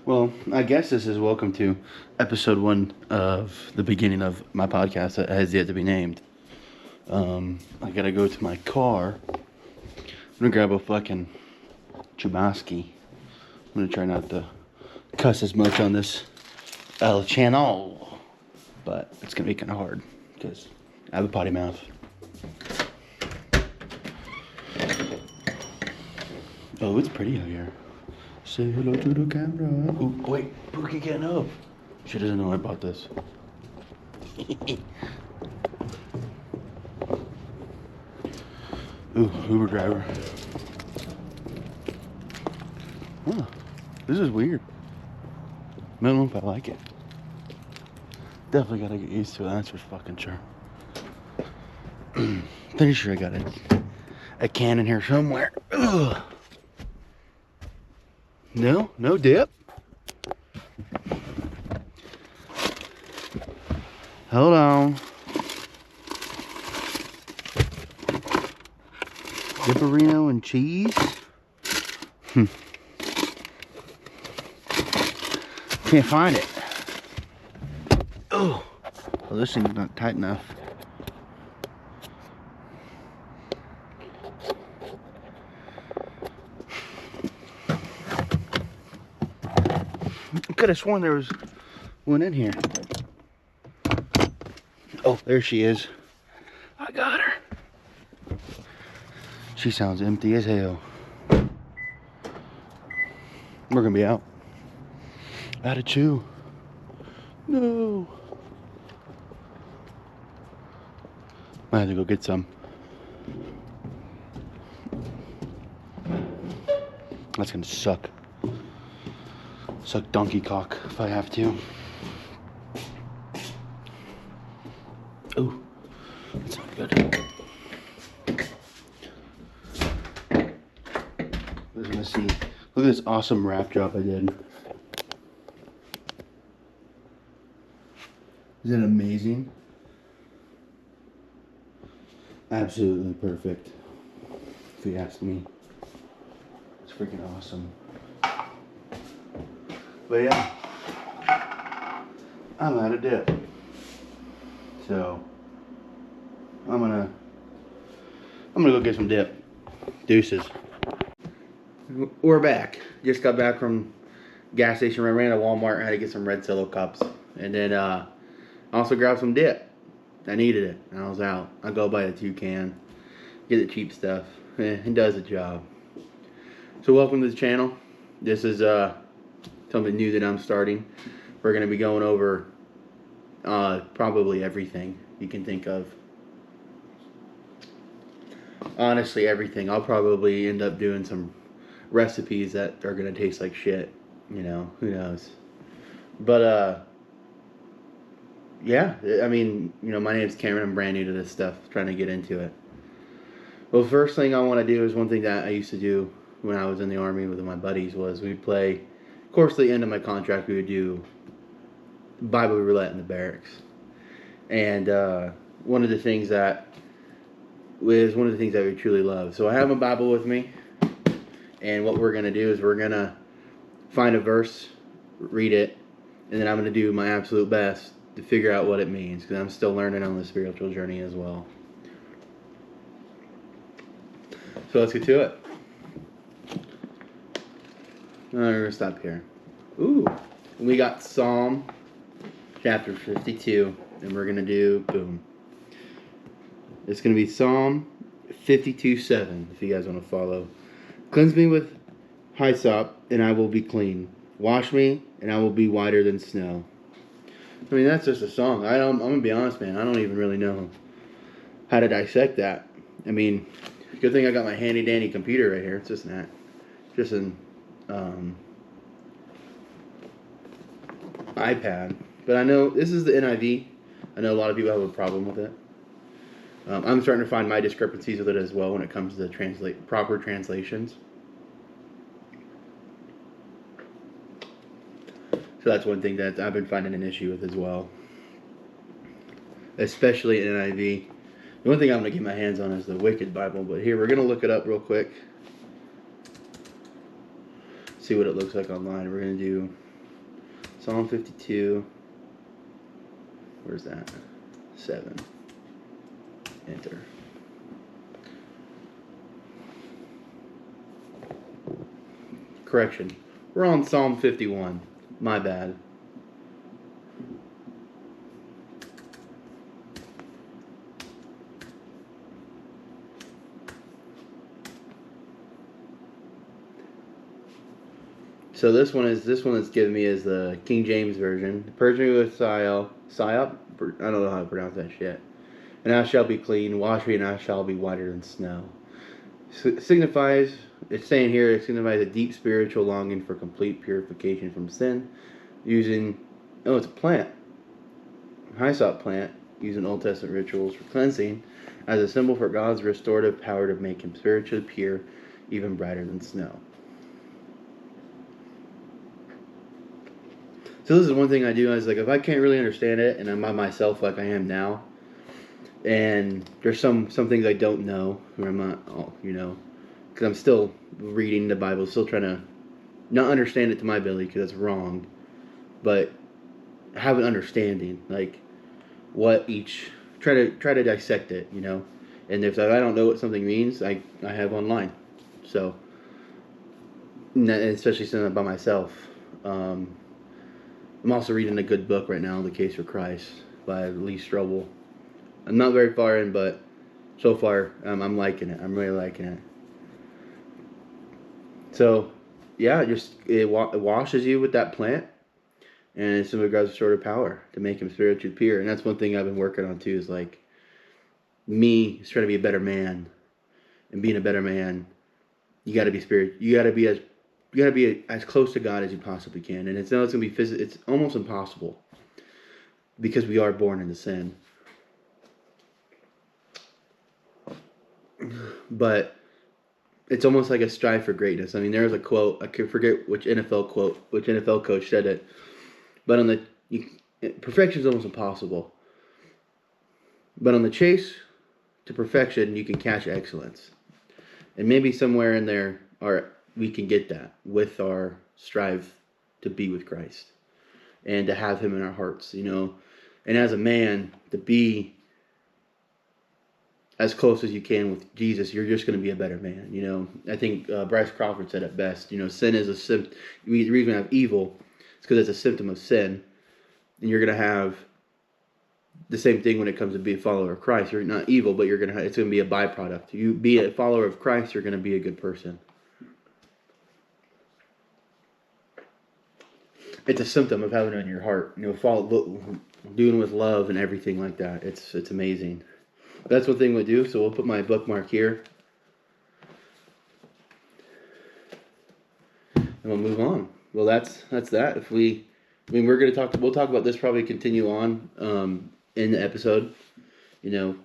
Well, I guess this is welcome to episode 1 of the beginning of my podcast that has yet to be named. I gotta go to my car. I'm gonna grab a fucking Chubasky. I'm gonna try not to cuss as much on this channel, but it's gonna be kind of hard because I have a potty mouth. Oh, it's pretty out here. Say hello to the camera. Oh, wait, Pookie getting up. She doesn't know I bought this. Ooh, Uber driver. Huh, this is weird. I don't know if I like it. Definitely gotta get used to it, that's for fucking sure. Pretty sure I got a can in here somewhere. Ugh. No dip. Hold on. Dipperino and cheese. Can't find it. Oh, well, this thing's not tight enough. I could have sworn there was one in here. Oh, there she is. I got her. She sounds empty as hell. We're gonna be out. Out of chew. No. Might have to go get some. That's gonna suck. Suck donkey cock if I have to. Ooh, that's not good. Let's see. Look at this awesome wrap job I did. Isn't it amazing? Absolutely perfect, if you ask me. It's freaking awesome. But yeah, I'm out of dip. So I'm gonna go get some dip. Deuces. We're back. Just got back from gas station. I ran to Walmart. I had to get some red Solo cups, and then I also grabbed some dip. I needed it. I was out. I go buy a 2-can. Get the cheap stuff. It does the job. So welcome to the channel. This is something new that I'm starting. We're gonna be going over probably everything you can think of. Honestly, everything. I'll probably end up doing some recipes that are gonna taste like shit. You know, who knows? But yeah, I mean, you know, my name's Cameron. I'm brand new to this stuff, trying to get into it. Well, the first thing I want to do is one thing that I used to do when I was in the Army with my buddies was we'd play, of course, the end of my contract, we would do Bible roulette in the barracks. And one of the things that we truly love. So I have my Bible with me, and what we're going to do is we're going to find a verse, read it, and then I'm going to do my absolute best to figure out what it means, because I'm still learning on the spiritual journey as well. So let's get to it. We're going to stop here. Ooh, we got Psalm chapter 52, and we're going to do, boom. It's going to be Psalm 52:7, if you guys want to follow. Cleanse me with hyssop, and I will be clean. Wash me, and I will be whiter than snow. I mean, that's just a song. I'm going to be honest, man. I don't even really know how to dissect that. I mean, good thing I got my handy-dandy computer right here. It's just an iPad. But I know this is the NIV. I know a lot of people have a problem with it. I'm starting to find my discrepancies with it as well when it comes to proper translations. So that's one thing that I've been finding an issue with as well. Especially in NIV. The one thing I'm going to get my hands on is the Wicked Bible. But here, we're going to look it up real quick. See what it looks like online. We're going to do Psalm 52. Where's that? 7. Enter. Correction. We're on Psalm 51. My bad. So this one that's given me is the King James version. Purge me with Syop. I don't know how to pronounce that shit. And I shall be clean. Wash me, and I shall be whiter than snow. Signifies. It's saying here. It signifies a deep spiritual longing for complete purification from sin, using. Oh, it's a plant. Hyssop plant, using Old Testament rituals for cleansing, as a symbol for God's restorative power to make him spiritually pure, even brighter than snow. So this is one thing I do. I was like, if I can't really understand it, and I'm by myself like I am now, and there's some things I don't know, or I'm not, because I'm still reading the Bible, still trying to not understand it to my ability because it's wrong, but have an understanding, like what each try to dissect it, And if I don't know what something means, I have online, so and especially since I'm by myself. I'm also reading a good book right now, The Case for Christ by Lee Strobel. I'm not very far in, but so far I'm liking it. I'm really liking it. So, yeah, it washes you with that plant, and it's some of God's sort of power to make him spiritually pure. And that's one thing I've been working on too. Is like me trying to be a better man, and being a better man, you got to be spiritual. You got to be as close to God as you possibly can. And it's gonna be it's almost impossible because we are born into sin. But it's almost like a strive for greatness. I mean, there's a quote, I can forget which NFL coach said it, but perfection is almost impossible. But on the chase to perfection, you can catch excellence. And maybe somewhere in there, we can get that with our strive to be with Christ and to have him in our hearts, And as a man, to be as close as you can with Jesus, you're just going to be a better man, I think Bryce Crawford said it best, sin is a symptom. The reason we have evil is because it's a symptom of sin. And you're going to have the same thing when it comes to being a follower of Christ. You're not evil, but it's going to be a byproduct. You be a follower of Christ, you're going to be a good person. It's a symptom of having it in your heart. Doing with love and everything like that. It's amazing. That's one thing we'll do. So we'll put my bookmark here, and we'll move on. Well, that's that. We'll talk about this. Probably continue on in the episode. Continue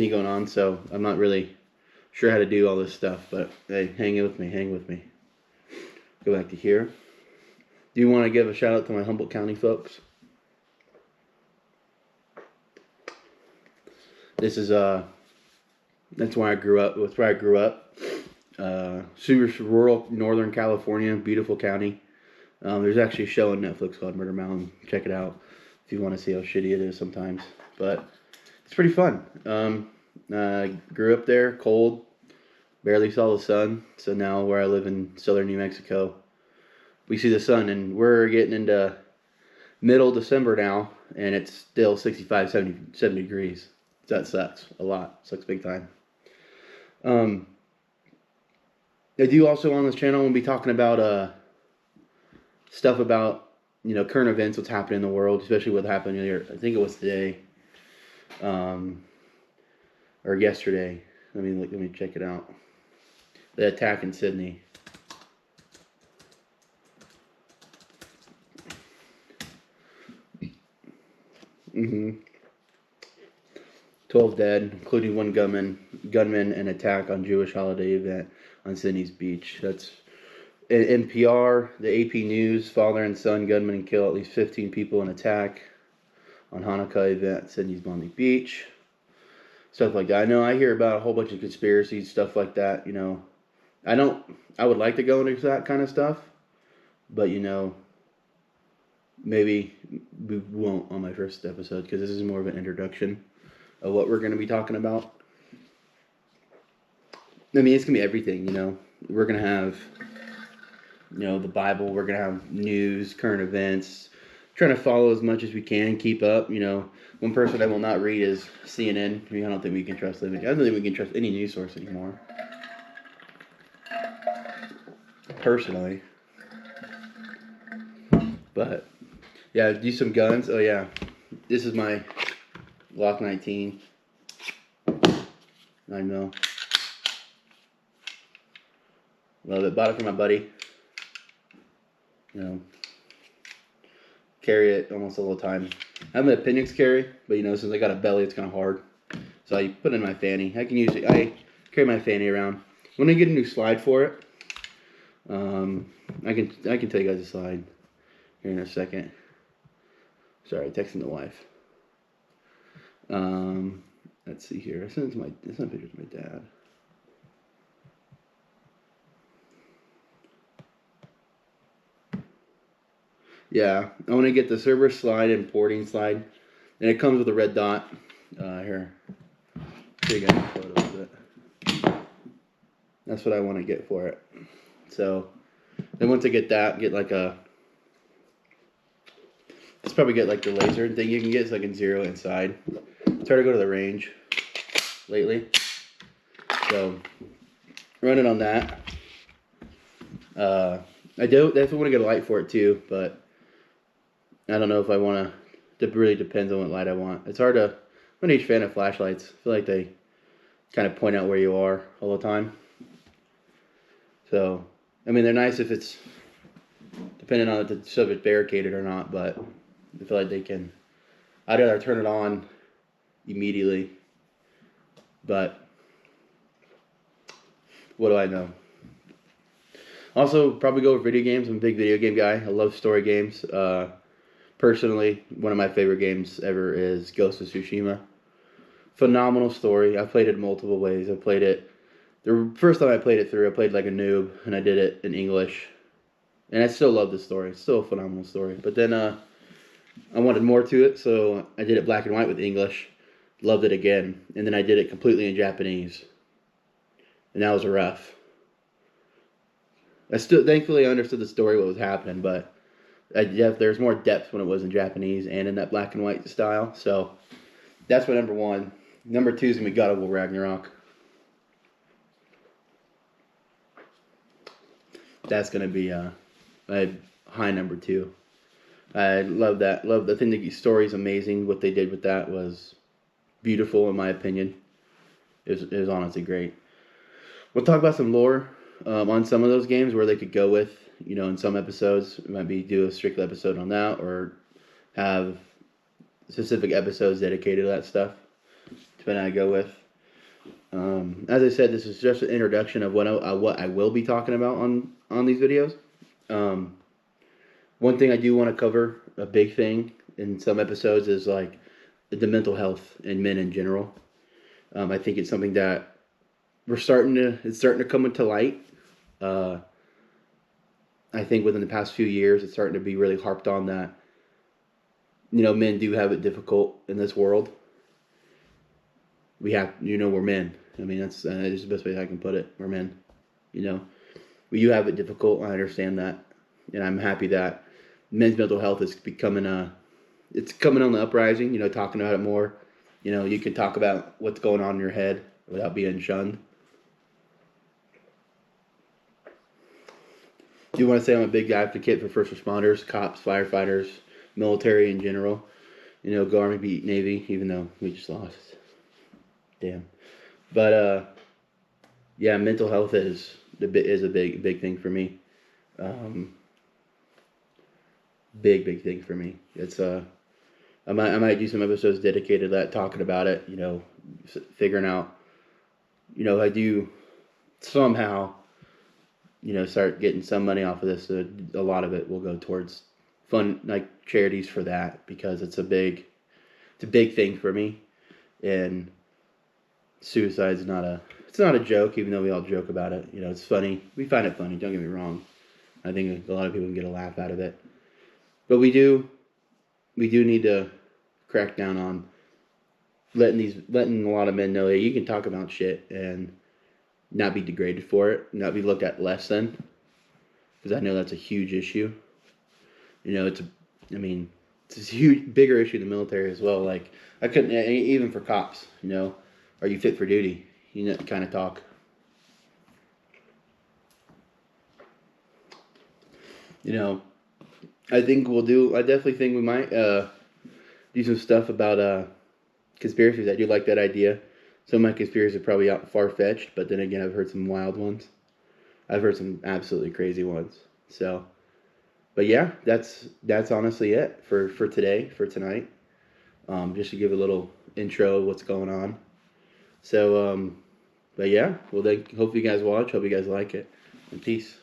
going on. So I'm not really sure how to do all this stuff, but hey, hang with me. Go back to here. Do you want to give a shout out to my Humboldt County folks? This is that's where I grew up. That's where I grew up. Super rural Northern California, beautiful county. There's actually a show on Netflix called Murder Mountain. Check it out if you want to see how shitty it is sometimes. But it's pretty fun. Grew up there, cold, barely saw the sun. So now where I live in southern New Mexico, we see the sun, and we're getting into middle December now, and it's still 65, 70 degrees. That sucks a lot. Sucks big time. I do also on this channel, we'll be talking about stuff about current events, what's happening in the world, especially what happened here. I think it was today, or yesterday. Let me check it out. The attack in Sydney. Mm-hmm. 12 dead, including one gunman, and attack on Jewish holiday event on Sydney's beach. That's NPR, the AP News. Father and son gunman kill at least 15 people in attack on Hanukkah event at Sydney's Bondi Beach. Stuff like that. I know I hear about a whole bunch of conspiracies, stuff like that. I would like to go into that kind of stuff, but maybe we won't on my first episode because this is more of an introduction of what we're going to be talking about. I mean, it's going to be everything, you know. We're going to have, you know, the Bible. We're going to have news, current events. Trying to follow as much as we can, keep up. You know, one person I will not read is CNN. I mean, I don't think we can trust them. I don't think we can trust any news source anymore. Personally. But, yeah, do some guns. Oh, yeah. This is my Glock 19. 9mm. Love it. Bought it for my buddy. You know, carry it almost all the time. I have an appendix carry, but you know, since I got a belly, it's kind of hard. So I put it in my fanny. I carry my fanny around. When I get a new slide for it, I can tell you guys a slide here in a second. Sorry, texting the wife. Let's see here. I sent a picture to my dad. Yeah, I want to get the Cerberus slide and porting slide, and it comes with a red dot. Here, show you guys a photo of it. That's what I want to get for it. So, then once I get that, let's probably get like the laser thing you can get so I can zero inside. It's hard to go to the range lately, so running on that. I definitely want to get a light for it too, but I don't know if I want to. It really depends on what light I want. It's hard to. I'm not a huge fan of flashlights. I feel like they kind of point out where you are all the time. So, I mean, they're nice if it's depending on if the subject barricaded or not, but I feel like they can. I'd rather turn it on immediately. But what do I know? Also, probably go with video games. I'm a big video game guy. I love story games. Personally, one of my favorite games ever is Ghost of Tsushima. Phenomenal story. I've played it multiple ways. I played it. The first time I played it through, I played like a noob, and I did it in English. And I still love the story. It's still a phenomenal story. But then I wanted more to it, so I did it black and white with English. Loved it again. And then I did it completely in Japanese. And that was rough. I still thankfully understood the story, what was happening, but there's more depth when it was in Japanese and in that black and white style. So that's my number one. Number two is going to be God of War Ragnarok. That's going to be my high number two. I love that. I think the story is amazing. What they did with that was beautiful, in my opinion. It was honestly great. We'll talk about some lore on some of those games where they could go with, you know, in some episodes. We might do a strict episode on that or have specific episodes dedicated to that stuff, depending on what I go with. As I said, this is just an introduction of what I will be talking about on these videos. One thing I do want to cover, a big thing in some episodes, is like the mental health in men in general. I think it's something that it's starting to come into light. I think within the past few years, it's starting to be really harped on that, you know, men do have it difficult in this world. We're men. I mean, that's the best way I can put it. We're men. You know, you have it difficult. I understand that. And I'm happy that men's mental health is it's coming on the uprising, you know, talking about it more. You know, you can talk about what's going on in your head without being shunned. I do want to say I'm a big advocate for first responders, cops, firefighters, military in general. You know, go Army, beat Navy, even though we just lost. Damn. But, yeah, mental health is a big thing for me. Big thing for me. It's, I might do some episodes dedicated to that, talking about it, you know, figuring out, you know, I do somehow, you know, start getting some money off of this. So a lot of it will go towards fun, like charities for that, because it's a big thing for me. And suicide's it's not a joke, even though we all joke about it. You know, it's funny. We find it funny. Don't get me wrong. I think a lot of people can get a laugh out of it. But we do need to crack down on letting a lot of men know that you can talk about shit and not be degraded for it, not be looked at less than, because I know that's a huge issue. You know, I mean, it's a huge, bigger issue in the military as well. Like, I couldn't, even for cops, you know, are you fit for duty? You know, kind of talk. You know, I definitely think we might do some stuff about conspiracies. I do like that idea. Some of my conspiracies are probably out far-fetched, but then again, I've heard some wild ones. I've heard some absolutely crazy ones. So, but yeah, that's honestly it for today, for tonight. Just to give a little intro of what's going on. So, but yeah, well, then hope you guys watch. Hope you guys like it. And peace.